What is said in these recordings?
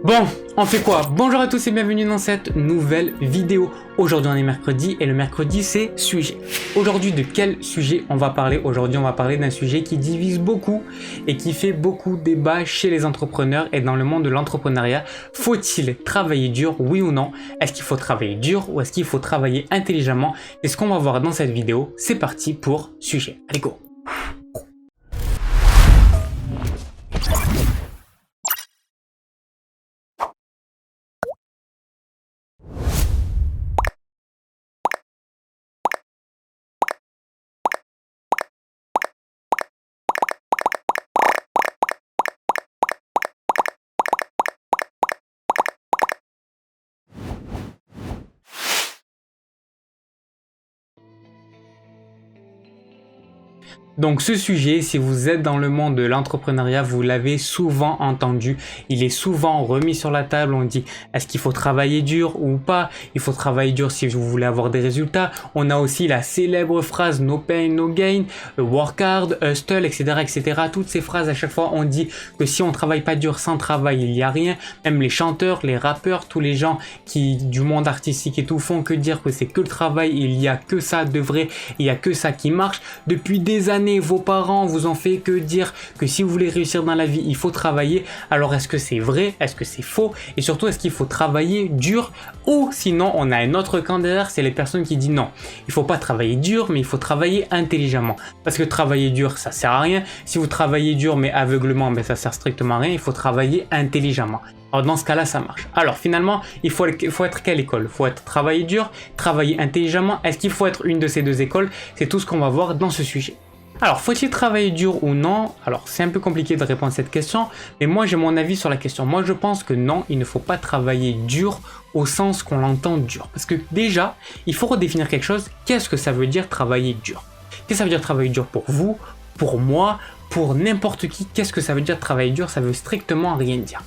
Bon, on fait quoi? Bonjour à tous et bienvenue dans cette nouvelle vidéo. Aujourd'hui on est mercredi et le mercredi c'est sujet. Aujourd'hui de quel sujet on va parler? Aujourd'hui on va parler d'un sujet qui divise beaucoup et qui fait beaucoup débat chez les entrepreneurs et dans le monde de l'entrepreneuriat. Faut-il travailler dur, oui ou non? Est-ce qu'il faut travailler dur ou est-ce qu'il faut travailler intelligemment? C'est ce qu'on va voir dans cette vidéo. C'est parti pour sujet. Allez go! Donc ce sujet, si vous êtes dans le monde de l'entrepreneuriat, vous l'avez souvent entendu, il est souvent remis sur la table, on dit est-ce qu'il faut travailler dur ou pas? Il faut travailler dur si vous voulez avoir des résultats. On a aussi la célèbre phrase no pain, no gain, work hard, hustle, etc., etc. Toutes ces phrases, à chaque fois, on dit que si on travaille pas dur, sans travail, il n'y a rien. Même les chanteurs, les rappeurs, tous les gens qui du monde artistique et tout font que dire que c'est que le travail, il y a que ça de vrai, il y a que ça qui marche. Depuis des années, vos parents vous ont fait que dire que si vous voulez réussir dans la vie, il faut travailler. Alors est-ce que c'est vrai? Est-ce que c'est faux? Et surtout, est-ce qu'il faut travailler dur? Ou sinon, on a un autre camp derrière, c'est les personnes qui disent non, il faut pas travailler dur, mais il faut travailler intelligemment. Parce que travailler dur, ça sert à rien. Si vous travaillez dur mais aveuglement, ben ça sert strictement à rien. Il faut travailler intelligemment. Alors dans ce cas-là, ça marche. Alors finalement, il faut être quelle école? Il faut être travailler dur, travailler intelligemment. Est-ce qu'il faut être une de ces deux écoles? C'est tout ce qu'on va voir dans ce sujet. Alors, faut-il travailler dur ou non? Alors, c'est un peu compliqué de répondre à cette question, mais moi, j'ai mon avis sur la question. Moi, je pense que non, il ne faut pas travailler dur au sens qu'on l'entend dur. Parce que déjà, il faut redéfinir quelque chose. Qu'est-ce que ça veut dire travailler dur? Qu'est-ce que ça veut dire travailler dur pour vous, pour moi, pour n'importe qui? Qu'est-ce que ça veut dire travailler dur? Ça veut strictement rien dire.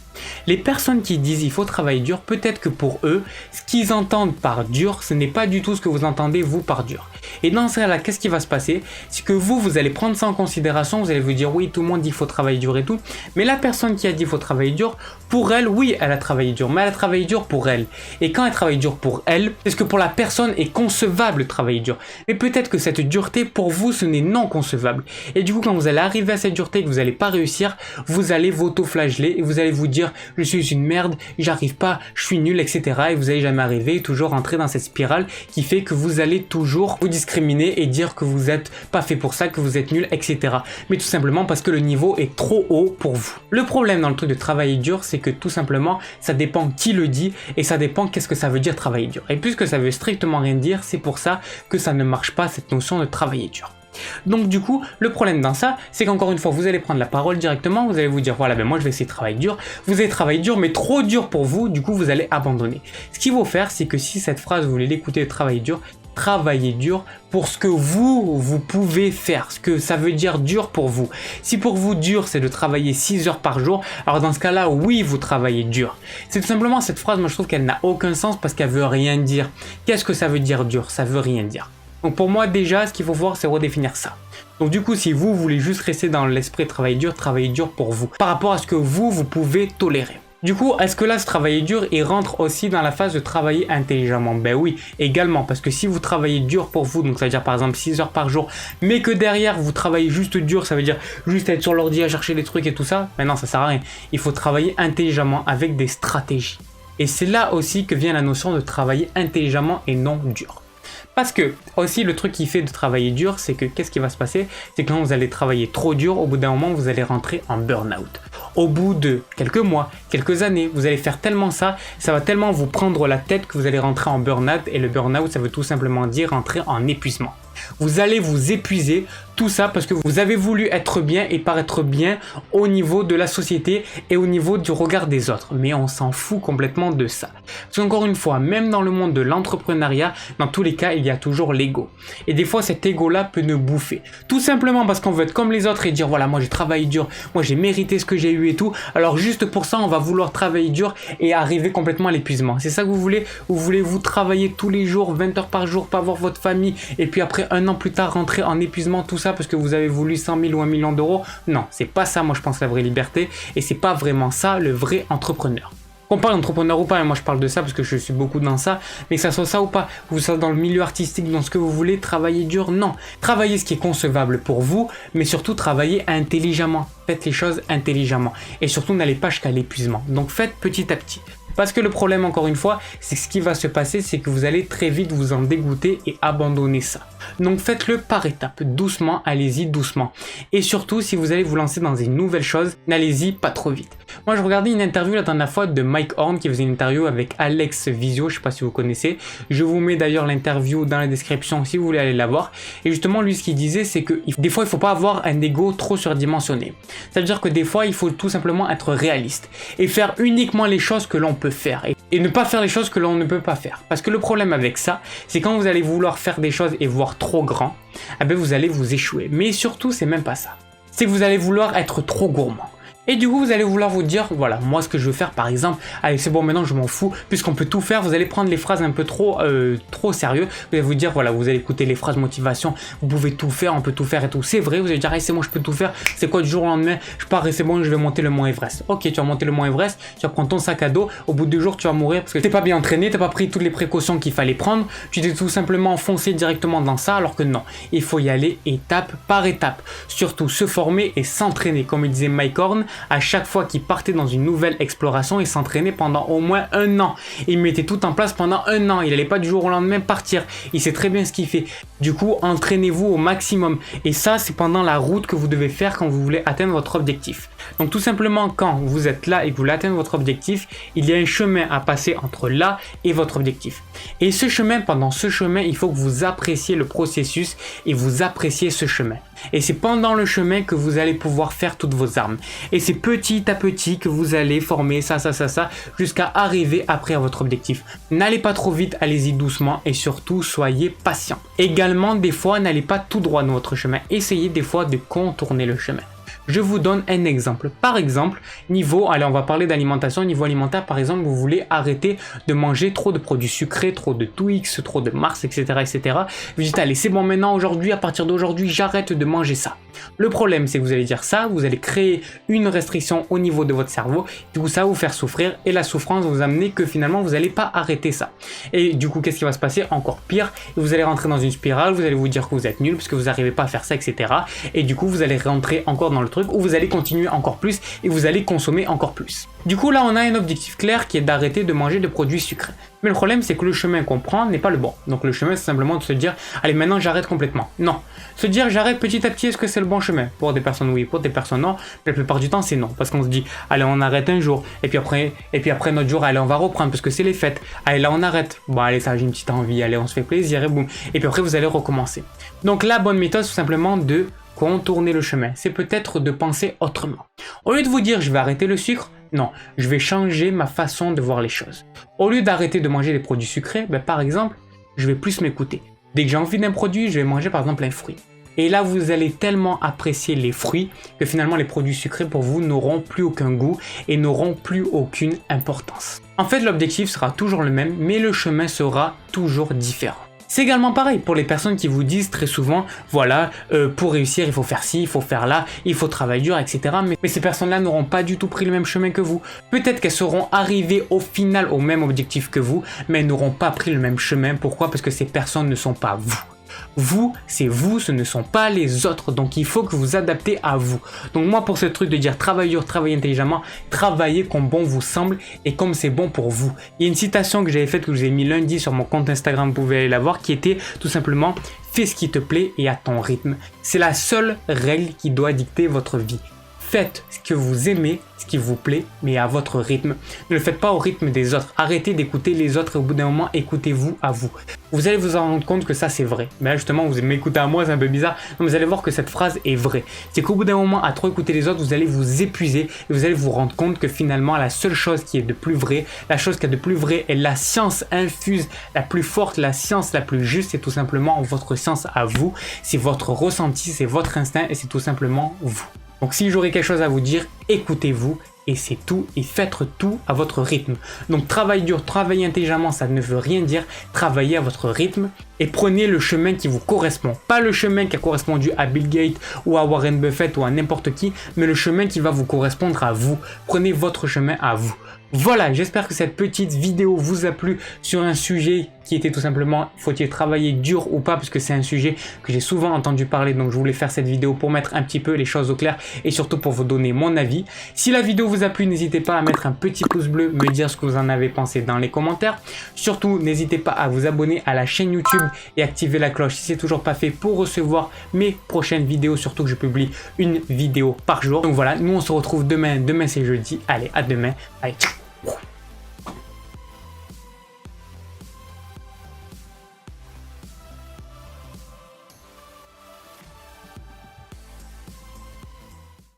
Les personnes qui disent il faut travailler dur, peut-être que pour eux, ce qu'ils entendent par dur, ce n'est pas du tout ce que vous entendez vous par dur. Et dans ce cas-là, qu'est-ce qui va se passer? C'est que vous allez prendre ça en considération, vous allez vous dire oui, tout le monde dit il faut travailler dur et tout, mais la personne qui a dit il faut travailler dur, pour elle, oui, elle a travaillé dur, mais elle a travaillé dur pour elle. Et quand elle travaille dur pour elle, c'est ce que pour la personne est concevable de travailler dur. Mais peut-être que cette dureté, pour vous, ce n'est non concevable. Et du coup, quand vous allez arriver à cette dureté et que vous n'allez pas réussir, vous allez vous-auto-flageller et vous allez vous dire je suis une merde, j'arrive pas, je suis nul, etc. Et vous n'allez jamais arriver, toujours rentrer dans cette spirale qui fait que vous allez toujours vous discriminer et dire que vous n'êtes pas fait pour ça, que vous êtes nul, etc. Mais tout simplement parce que le niveau est trop haut pour vous. Le problème dans le truc de travailler dur, c'est que tout simplement, ça dépend qui le dit et ça dépend qu'est-ce que ça veut dire travailler dur. Et puisque ça veut strictement rien dire, c'est pour ça que ça ne marche pas cette notion de travailler dur. Donc du coup, le problème dans ça, c'est qu'encore une fois, vous allez prendre la parole directement, vous allez vous dire, voilà, ben moi je vais essayer de travailler dur, vous allez travailler dur, mais trop dur pour vous, du coup vous allez abandonner. Ce qu'il faut faire, c'est que si cette phrase, vous voulez l'écouter, travailler dur pour ce que vous pouvez faire, ce que ça veut dire dur pour vous. Si pour vous dur, c'est de travailler 6 heures par jour, alors dans ce cas-là, oui, vous travaillez dur. C'est tout simplement cette phrase, moi je trouve qu'elle n'a aucun sens parce qu'elle veut rien dire. Qu'est-ce que ça veut dire dur? Ça veut rien dire. Donc pour moi déjà, ce qu'il faut voir, c'est redéfinir ça. Donc du coup, si vous voulez juste rester dans l'esprit de travailler dur pour vous, par rapport à ce que vous pouvez tolérer. Du coup, est-ce que là, ce travailler dur, il rentre aussi dans la phase de travailler intelligemment? Ben oui, également, parce que si vous travaillez dur pour vous, donc ça veut dire par exemple 6 heures par jour, mais que derrière, vous travaillez juste dur, ça veut dire juste être sur l'ordi à chercher des trucs et tout ça, ben non, ça sert à rien. Il faut travailler intelligemment avec des stratégies. Et c'est là aussi que vient la notion de travailler intelligemment et non dur. Parce que, aussi, le truc qui fait de travailler dur, c'est que qu'est-ce qui va se passer? C'est que quand vous allez travailler trop dur, au bout d'un moment, vous allez rentrer en burn-out. Au bout de quelques mois, quelques années, vous allez faire tellement ça va tellement vous prendre la tête que vous allez rentrer en burn-out. Et le burn-out, ça veut tout simplement dire rentrer en épuisement. Vous allez vous épuiser, tout ça parce que vous avez voulu être bien et paraître bien au niveau de la société et au niveau du regard des autres. Mais on s'en fout complètement de ça. Parce qu'encore une fois, même dans le monde de l'entrepreneuriat, dans tous les cas, il y a toujours l'ego. Et des fois, cet ego-là peut nous bouffer. Tout simplement parce qu'on veut être comme les autres et dire, voilà, moi j'ai travaillé dur, moi j'ai mérité ce que j'ai eu et tout. Alors juste pour ça, on va vouloir travailler dur et arriver complètement à l'épuisement. C'est ça que vous voulez? Vous voulez vous travailler tous les jours, 20 heures par jour, pas voir votre famille et puis après un an plus tard rentrer en épuisement, tout ça parce que vous avez voulu 100 000 ou 1 million d'euros? Non, c'est pas ça, moi je pense, la vraie liberté, et c'est pas vraiment ça le vrai entrepreneur. Qu'on parle d'entrepreneur ou pas, et moi je parle de ça parce que je suis beaucoup dans ça, mais que ça soit ça ou pas, que vous soyez dans le milieu artistique, dans ce que vous voulez, travailler dur, non. Travaillez ce qui est concevable pour vous, mais surtout travaillez intelligemment. Faites les choses intelligemment. Et surtout n'allez pas jusqu'à l'épuisement. Donc faites petit à petit. Parce que le problème, encore une fois, c'est que ce qui va se passer, c'est que vous allez très vite vous en dégoûter et abandonner ça. Donc faites-le par étapes, doucement, allez-y doucement. Et surtout, si vous allez vous lancer dans une nouvelle chose, n'allez-y pas trop vite. Moi, je regardais une interview la dernière fois de Mike Horn qui faisait une interview avec Alex Visio, je sais pas si vous connaissez. Je vous mets d'ailleurs l'interview dans la description si vous voulez aller la voir. Et justement, lui, ce qu'il disait, c'est que des fois, il faut pas avoir un ego trop surdimensionné. C'est-à-dire que des fois, il faut tout simplement être réaliste et faire uniquement les choses que l'on peut faire et ne pas faire les choses que l'on ne peut pas faire. Parce que le problème avec ça, c'est quand vous allez vouloir faire des choses et voir trop grand, eh ben vous allez vous échouer. Mais surtout, c'est même pas ça. C'est que vous allez vouloir être trop gourmand. Et du coup, vous allez vouloir vous dire, voilà, moi ce que je veux faire par exemple, allez c'est bon maintenant je m'en fous, puisqu'on peut tout faire, vous allez prendre les phrases un peu trop sérieux, vous allez vous dire, voilà, vous allez écouter les phrases motivation, vous pouvez tout faire, on peut tout faire et tout, c'est vrai, vous allez dire, allez c'est bon je peux tout faire, c'est quoi du jour au lendemain, je pars et c'est bon je vais monter le mont Everest. Ok, tu vas monter le mont Everest, tu vas prendre ton sac à dos, au bout de 2 jours tu vas mourir parce que t'es pas bien entraîné, t'as pas pris toutes les précautions qu'il fallait prendre, tu t'es tout simplement foncé directement dans ça, alors que non, il faut y aller étape par étape, surtout se former et s'entraîner, comme il disait Mike Horn, à chaque fois qu'il partait dans une nouvelle exploration, il s'entraînait pendant au moins 1 an. Il mettait tout en place pendant 1 an. Il n'allait pas du jour au lendemain partir. Il sait très bien ce qu'il fait. Du coup, entraînez-vous au maximum. Et ça, c'est pendant la route que vous devez faire quand vous voulez atteindre votre objectif. Donc tout simplement, quand vous êtes là et que vous voulez atteindre votre objectif, il y a un chemin à passer entre là et votre objectif. Et ce chemin, pendant ce chemin, il faut que vous appréciez le processus et vous appréciez ce chemin. Et c'est pendant le chemin que vous allez pouvoir faire toutes vos armes. Et c'est petit à petit que vous allez former ça, jusqu'à arriver après à votre objectif. N'allez pas trop vite, allez-y doucement et surtout soyez patient. Également, des fois, n'allez pas tout droit dans votre chemin. Essayez des fois de contourner le chemin. Je vous donne un exemple. Par exemple, allez, on va parler d'alimentation. Niveau alimentaire, par exemple, vous voulez arrêter de manger trop de produits sucrés, trop de Twix, trop de Mars, etc., etc. Vous dites, allez, c'est bon maintenant, aujourd'hui, à partir d'aujourd'hui, j'arrête de manger ça. Le problème, c'est que vous allez dire ça, vous allez créer une restriction au niveau de votre cerveau. Du coup, ça va vous faire souffrir et la souffrance va vous amener que finalement, vous n'allez pas arrêter ça. Et du coup, qu'est-ce qui va se passer? Encore pire, vous allez rentrer dans une spirale, vous allez vous dire que vous êtes nul parce que vous n'arrivez pas à faire ça, etc. Et du coup, vous allez rentrer encore dans le truc où vous allez continuer encore plus et vous allez consommer encore plus. Du coup, là, on a un objectif clair qui est d'arrêter de manger de produits sucrés. Mais le problème, c'est que le chemin qu'on prend n'est pas le bon. Donc le chemin, c'est simplement de se dire, allez, maintenant, j'arrête complètement. Non. Se dire, j'arrête petit à petit, est-ce que c'est le bon chemin? Pour des personnes, oui. Pour des personnes, non. Mais la plupart du temps, c'est non. Parce qu'on se dit, allez, on arrête un jour. Et puis après notre jour, allez, on va reprendre parce que c'est les fêtes. Allez, là, on arrête. Bon, allez, ça, j'ai une petite envie. Allez, on se fait plaisir et boum. Et puis après, vous allez recommencer. Donc la bonne méthode, c'est tout simplement de contourner le chemin. C'est peut-être de penser autrement. Au lieu de vous dire, je vais arrêter le sucre, non, je vais changer ma façon de voir les choses. Au lieu d'arrêter de manger des produits sucrés, par exemple, je vais plus m'écouter. Dès que j'ai envie d'un produit, je vais manger par exemple un fruit. Et là, vous allez tellement apprécier les fruits que finalement les produits sucrés pour vous n'auront plus aucun goût et n'auront plus aucune importance. En fait, l'objectif sera toujours le même, mais le chemin sera toujours différent. C'est également pareil pour les personnes qui vous disent très souvent, voilà, pour réussir, il faut faire ci, il faut faire là, il faut travailler dur, etc. Mais ces personnes-là n'auront pas du tout pris le même chemin que vous. Peut-être qu'elles seront arrivées au final au même objectif que vous, mais elles n'auront pas pris le même chemin. Pourquoi? Parce que ces personnes ne sont pas vous. Vous, c'est vous, ce ne sont pas les autres. Donc il faut que vous adaptez à vous. Donc moi, pour ce truc de dire travaillez dur, travaillez intelligemment, travaillez comme bon vous semble et comme c'est bon pour vous. Il y a une citation que j'avais faite, que je vous ai mis lundi sur mon compte Instagram, vous pouvez aller la voir, qui était tout simplement fais ce qui te plaît et à ton rythme. C'est la seule règle qui doit dicter votre vie. Faites ce que vous aimez, ce qui vous plaît, mais à votre rythme. Ne le faites pas au rythme des autres. Arrêtez d'écouter les autres et au bout d'un moment, écoutez-vous à vous. Vous allez vous en rendre compte que ça, c'est vrai. Mais là, justement, vous m'écoutez à moi, c'est un peu bizarre. Mais vous allez voir que cette phrase est vraie. C'est qu'au bout d'un moment, à trop écouter les autres, vous allez vous épuiser et vous allez vous rendre compte que finalement, la seule chose qui est de plus vrai, la chose qui est de plus vrai est la science infuse, la plus forte, la science la plus juste, c'est tout simplement votre science à vous. C'est votre ressenti, c'est votre instinct et c'est tout simplement vous. Donc si j'aurais quelque chose à vous dire, écoutez-vous et c'est tout et faites tout à votre rythme. Donc travail dur, travailler intelligemment, ça ne veut rien dire. Travailler à votre rythme et prenez le chemin qui vous correspond. Pas le chemin qui a correspondu à Bill Gates ou à Warren Buffett ou à n'importe qui, mais le chemin qui va vous correspondre à vous. Prenez votre chemin à vous. Voilà, j'espère que cette petite vidéo vous a plu sur un sujet qui était tout simplement faut-il travailler dur ou pas, parce que c'est un sujet que j'ai souvent entendu parler, donc je voulais faire cette vidéo pour mettre un petit peu les choses au clair et surtout pour vous donner mon avis. Si la vidéo vous a plu, n'hésitez pas à mettre un petit pouce bleu, me dire ce que vous en avez pensé dans les commentaires. Surtout, n'hésitez pas à vous abonner à la chaîne YouTube et activer la cloche si c'est toujours pas fait pour recevoir mes prochaines vidéos, surtout que je publie une vidéo par jour. Donc voilà, nous on se retrouve demain, c'est jeudi. Allez, à demain. Allez, ciao.